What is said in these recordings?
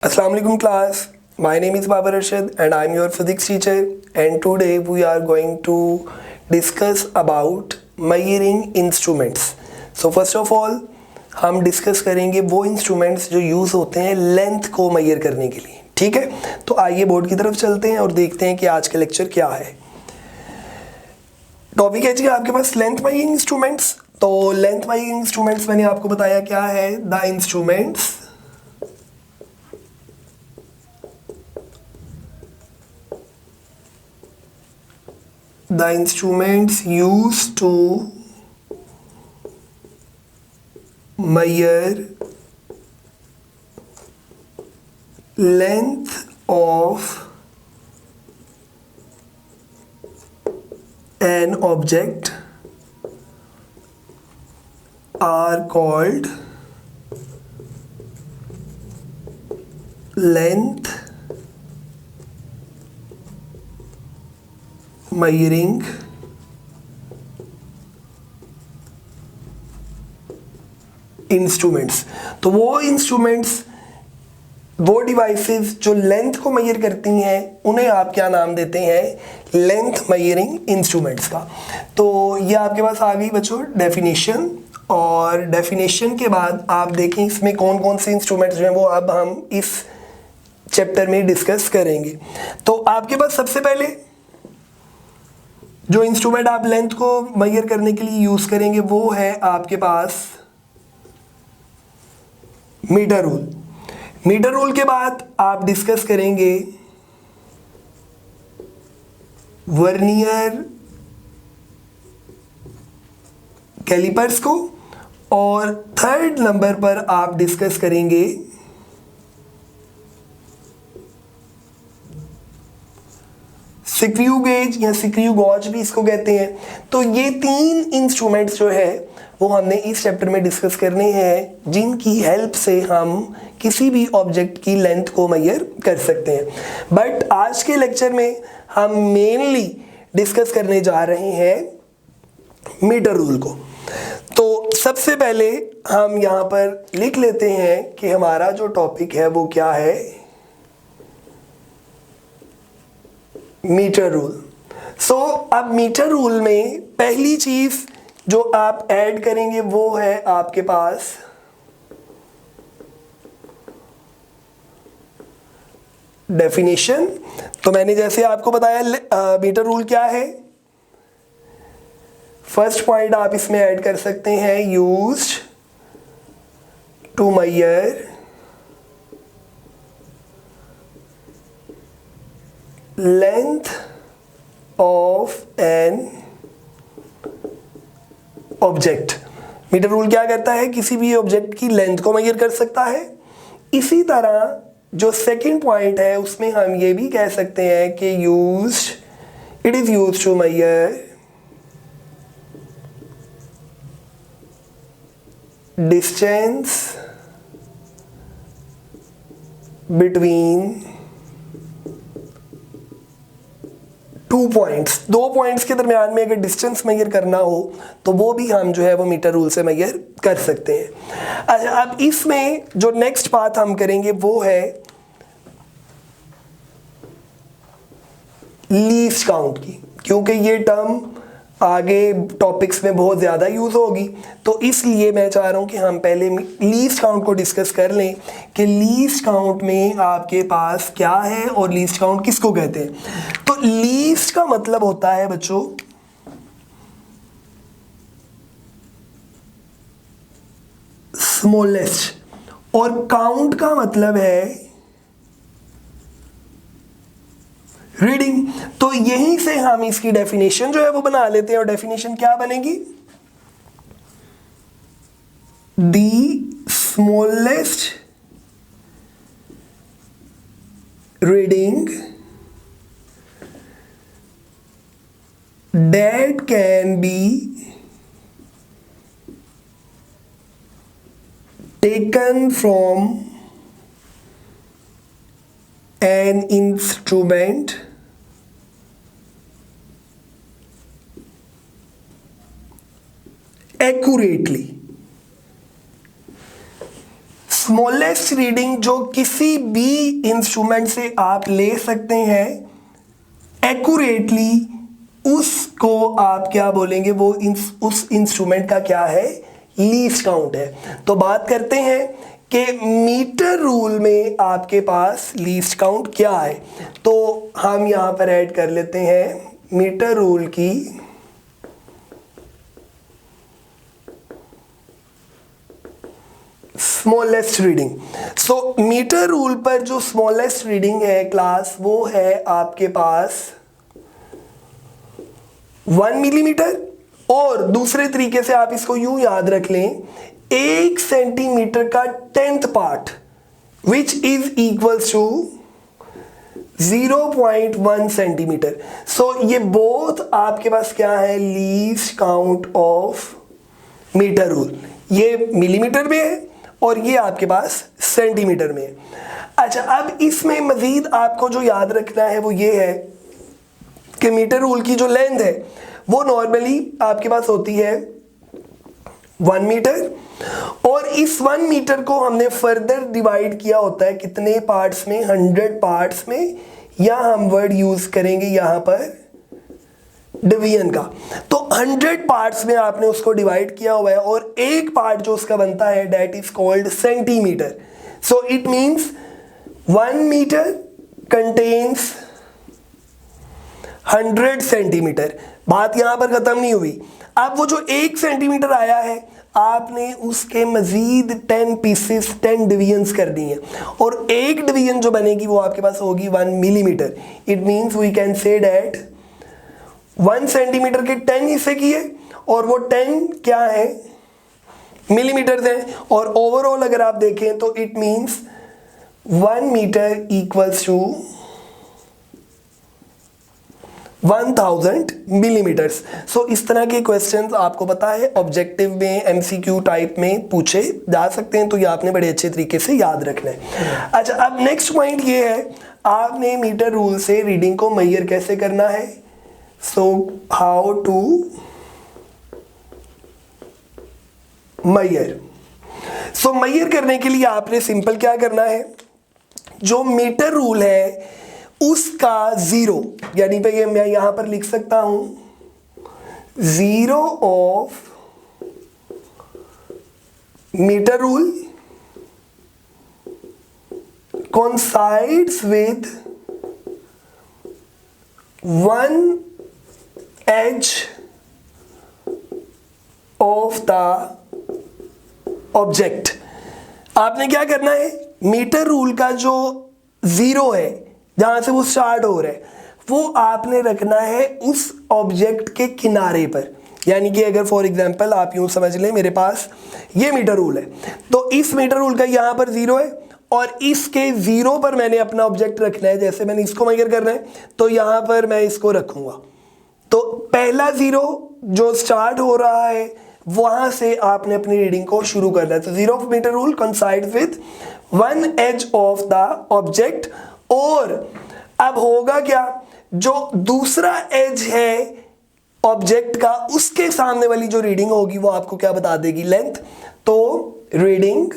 Assalamu alaikum class. My name is Babar Arshad and I am your physics teacher, and today we are going to discuss about measuring instruments. So first of all हम discuss करेंगे वो instruments जो use होते हैं length को major करने के लिए, ठीक है। तो आइए बोर्ड की तरफ चलते हैं और देखते हैं कि आज का लेक्चर क्या है। टॉपिक है जी आपके पास लेंथ मेजरिंग इंस्ट्रूमेंट्स। तो लेंथ मेजरिंग इंस्ट्रूमेंट्स मैंने आपको बताया क्या है। The instruments used to measure length of an object are called length measuring instruments. तो वो इंस्ट्रूमेंट्स, वो डिवाइसेस जो लेंथ को मेजर करती हैं, उन्हें आप क्या नाम देते हैं? लेंथ मेजरिंग इंस्ट्रूमेंट्स का। तो ये आपके पास आ गई बच्चों डेफिनेशन, और डेफिनेशन के बाद आप देखें इसमें कौन कौन से इंस्ट्रूमेंट्स जो हैं वो अब हम इस चैप्टर में डिस्कस करेंगे। तो आपके पास सबसे पहले जो इंस्ट्रूमेंट आप लेंथ को मेजर करने के लिए यूज करेंगे वो है आपके पास मीटर रूल। मीटर रूल के बाद आप डिस्कस करेंगे वर्नियर कैलिपर्स को, और थर्ड नंबर पर आप डिस्कस करेंगे स्क्रू गेज या स्क्रू गॉज भी इसको कहते हैं। तो ये तीन इंस्ट्रूमेंट्स जो है वो हमने इस चैप्टर में डिस्कस करने हैं, जिनकी हेल्प से हम किसी भी ऑब्जेक्ट की लेंथ को मेजर कर सकते हैं। बट आज के लेक्चर में हम मेनली डिस्कस करने जा रहे हैं मीटर रूल को। तो सबसे पहले हम यहाँ पर लिख लेते हैं कि हमारा जो टॉपिक है वो क्या है, मीटर रूल। सो अब मीटर रूल में पहली चीज जो आप ऐड करेंगे वो है आपके पास डेफिनेशन। तो मैंने जैसे आपको बताया मीटर रूल क्या है, फर्स्ट पॉइंट आप इसमें ऐड कर सकते हैं used to measure length of an object. Metre rule क्या कहता है? किसी भी ऑब्जेक्ट की लेंथ को मेजर कर सकता है। इसी तरह जो सेकंड पॉइंट है उसमें हम ये भी कह सकते हैं कि it is used to measure distance between two points. दो पॉइंट्स के दरमियान में अगर डिस्टेंस मेजर करना हो तो वो भी हम जो है वो मीटर रूल से मेजर कर सकते हैं। अच्छा, अब इसमें जो नेक्स्ट बात हम करेंगे वो है लीस्ट काउंट की, क्योंकि ये टर्म आगे टॉपिक्स में बहुत ज़्यादा यूज़ होगी। तो इसलिए मैं चाह रहा हूँ कि हम पहले लीस्ट काउंट को डिस्कस कर लें कि लीस्ट काउंट में आपके पास क्या है और लीस्ट काउंट किसको कहते हैं। तो लीस्ट का मतलब होता है बच्चों स्मॉलेस्ट, और काउंट का मतलब है रीडिंग। तो यहीं से हम इसकी डेफिनेशन जो है वो बना लेते हैं, और डेफिनेशन क्या बनेगी? The smallest reading that can be taken from an instrument accurately. Smallest reading जो किसी भी इंस्ट्रूमेंट से आप ले सकते हैं एक्यूरेटली, उसको आप क्या बोलेंगे, वो उस इंस्ट्रूमेंट का क्या है, लीस्ट काउंट है। तो बात करते हैं कि मीटर रूल में आपके पास लीस्ट काउंट क्या है। तो हम यहां पर ऐड कर लेते हैं मीटर रूल की स्मॉलेस्ट रीडिंग। सो मीटर रूल पर जो स्मॉलेस्ट रीडिंग है क्लास, वो है आपके पास 1 मिलीमीटर। और दूसरे तरीके से आप इसको यूं याद रख लें, 1 सेंटीमीटर का 10th part which is equals to 0.1 centimetre. So ये बोथ आपके पास क्या है, least count of metre rule. ये मिलीमीटर में है और ये आपके पास सेंटीमीटर में है। अच्छा, अब इसमें मजीद आपको जो याद रखना है वो ये है कि मीटर रूल की जो लेंथ है वो नॉर्मली आपके पास होती है 1 मीटर, और इस 1 मीटर को हमने फर्दर डिवाइड किया होता है कितने पार्ट्स में, 100 पार्ट्स में, या हम वर्ड यूज करेंगे यहां पर डिवीजन का। तो 100 पार्ट्स में आपने उसको डिवाइड किया हुआ है और एक पार्ट जो उसका बनता है that is called centimetre. So it means 1 metre contains 100 centimetre. बात यहां पर खत्म नहीं हुई। अब वो जो 1 सेंटीमीटर आया है, आपने उसके मजीद 10 पीसेस 10 डिवीजन्स कर दी हैं, और एक डिवीजन जो बनेगी वो आपके पास होगी 1 millimetre. It means we can say that 1 centimetre के 10 हिस्से किए और वो 10 क्या है, मिलीमीटर हैं। और ओवरऑल अगर आप देखें तो it means 1 metre equals to 1000 millimetres. So इस तरह के क्वेश्चंस आपको पता है ऑब्जेक्टिव में, एमसीक्यू टाइप में पूछे जा सकते हैं, तो ये आपने बड़े अच्छे तरीके से याद रखना है। अच्छा, अब नेक्स्ट पॉइंट ये है, आपने मीटर रूल से रीडिंग को मेजर कैसे करना है। So how to measure. So measure करने के लिए आपने सिंपल क्या करना है, जो मीटर रूल है उसका 0, यानी पे ये मैं यहां पर लिख सकता हूं 0 of metre rule coincides with 1 edge of the object। आपने क्या करना है, मीटर रूल का जो 0 है जहां से वो स्टार्ट हो रहा है, वो आपने रखना है उस ऑब्जेक्ट के किनारे पर। यानी कि अगर फॉर एग्जांपल आप यूं समझ लें, मेरे पास ये मीटर रूल है, तो इस मीटर रूल का यहां पर 0 है और इसके 0 पर मैंने अपना ऑब्जेक्ट रखना है। जैसे मैंने इसको मेजर करना है तो यहां पर मैं इसको रखूंगा। तो पहला 0 जो स्टार्ट हो रहा है वहां से आपने अपनी रीडिंग को शुरू करना है। तो 0 of metre rule coincides with 1 edge of the object। और अब होगा क्या, जो दूसरा एज है ऑब्जेक्ट का, उसके सामने वाली जो रीडिंग होगी वो आपको क्या बता देगी, लेंथ। तो reading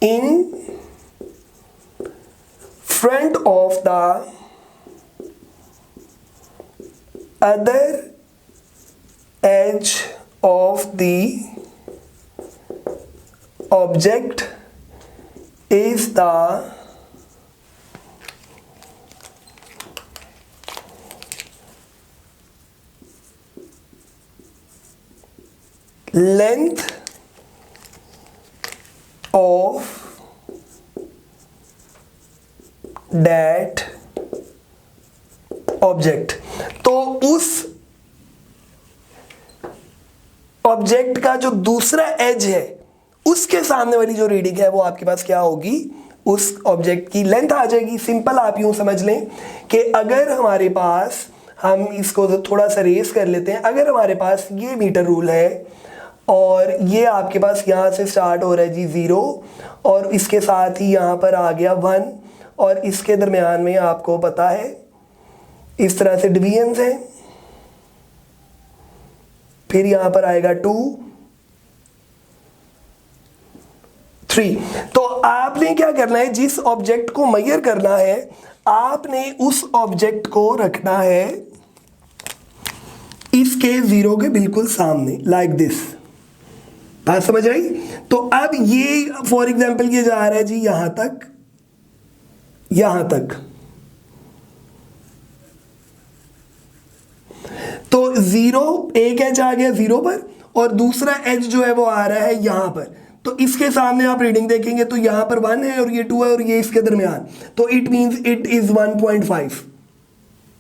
in front of the other edge of the object is the length of that object। तो उस ऑब्जेक्ट का जो दूसरा एज है उसके सामने वाली जो रीडिंग है वो आपके पास क्या होगी, उस ऑब्जेक्ट की लेंथ आ जाएगी। सिंपल आप यूं समझ लें कि अगर हमारे पास, हम इसको थोड़ा सा रेस कर लेते हैं, अगर हमारे पास ये मीटर रूल है और ये आपके पास यहाँ से स्टार्ट हो रहा है जी 0 और इसके साथ ही यहाँ पर आ गया 1 और इसके दरमियान में आपको पता है इस तरह से डिवीजन्स हैं। फिर यहां पर आएगा 2, 3। तो आपने क्या करना है, जिस ऑब्जेक्ट को मेजर करना है आपने उस ऑब्जेक्ट को रखना है इसके 0 के बिल्कुल सामने, लाइक दिस। बात समझ आई? तो अब ये फॉर एग्जांपल ये जा रहा है जी यहां तक, यहां तक, तो 0 एक एज आ गया 0 पर और दूसरा एज जो है वो आ रहा है यहां पर। तो इसके सामने आप रीडिंग देखेंगे तो यहां पर 1 है और ये 2 है और ये इसके दरमियान, तो इट मींस इट इज 1.5।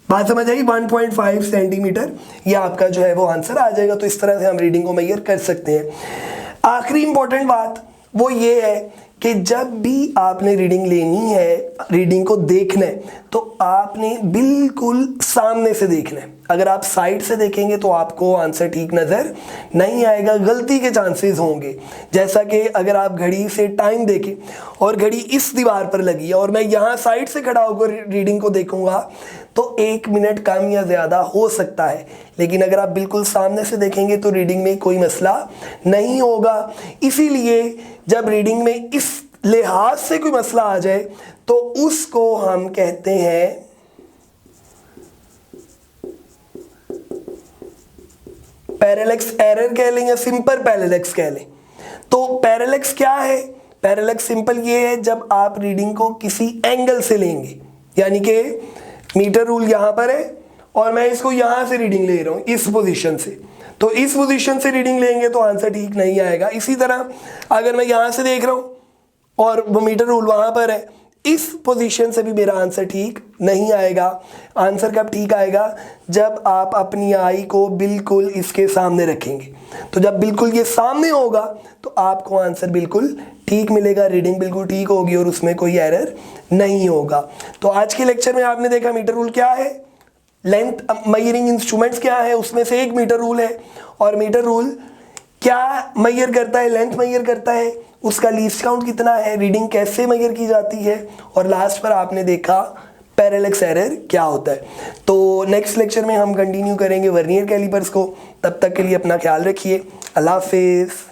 बात समझ आई? 1.5 सेंटीमीटर ये आपका जो है वो आंसर आ जाएगा। तो इस तरह से हम रीडिंग को मेजर कर सकते हैं। आखिरी इंपॉर्टेंट बात वो ये है कि जब भी आपने रीडिंग लेनी है, रीडिंग को देखना है, तो आपने बिल्कुल सामने से देखना है। अगर आप साइड से देखेंगे तो आपको आंसर ठीक नज़र नहीं आएगा, गलती के चांसेस होंगे। जैसा कि अगर आप घड़ी से टाइम देखें और घड़ी इस दीवार पर लगी है और मैं यहाँ साइड से खड़ा होकर रीडिंग को देखूंगा तो 1 मिनट कम या ज़्यादा हो सकता है, लेकिन अगर आप बिल्कुल सामने से देखेंगे तो रीडिंग में कोई मसला नहीं होगा। इसीलिए जब रीडिंग में इस लिहाज से कोई मसला आ जाए तो उसको हम कहते हैं पैरेलैक्स एरर कह लें या सिंपल पैरेलैक्स कह लें। तो पैरेलैक्स क्या है? पैरेलैक्स सिंपल ये है जब आप रीडिंग को किसी एंगल से लेंगे, यानी कि मीटर रूल यहां पर है और मैं इसको यहां से रीडिंग ले रहा हूं इस पोजीशन से, तो इस पोजीशन से रीडिंग लेंगे तो आंसर ठीक नहीं आएगा। इसी तरह अगर मैं यहां से देख रहा हूं और वो मीटर रूल वहां पर है, इस पोजीशन से भी मेरा आंसर ठीक नहीं आएगा। आंसर कब ठीक आएगा? जब आप अपनी आई को बिल्कुल इसके सामने रखेंगे। तो जब बिल्कुल ये सामने होगा तो आपको आंसर बिल्कुल ठीक मिलेगा, रीडिंग बिल्कुल ठीक होगी और उसमें कोई एरर नहीं होगा। तो आज के लेक्चर में आपने देखा मीटर रूल क्या है, लेंथ मेजरिंग इंस्ट्रूमेंट्स क्या है, उसमें से एक मीटर रूल है। और मीटर रूल क्या मेजर करता है? लेंथ मेजर करता है, उसका लीस्ट काउंट कितना है, रीडिंग कैसे मेजर की जाती है, और लास्ट पर आपने देखा पैरेलैक्स एरर क्या होता है। तो नेक्स्ट लेक्चर में हम कंटिन्यू करेंगे वर्नियर कैलिपर्स को। तब तक के लिए अपना ख्याल रखिए। अल्लाह हाफिज़।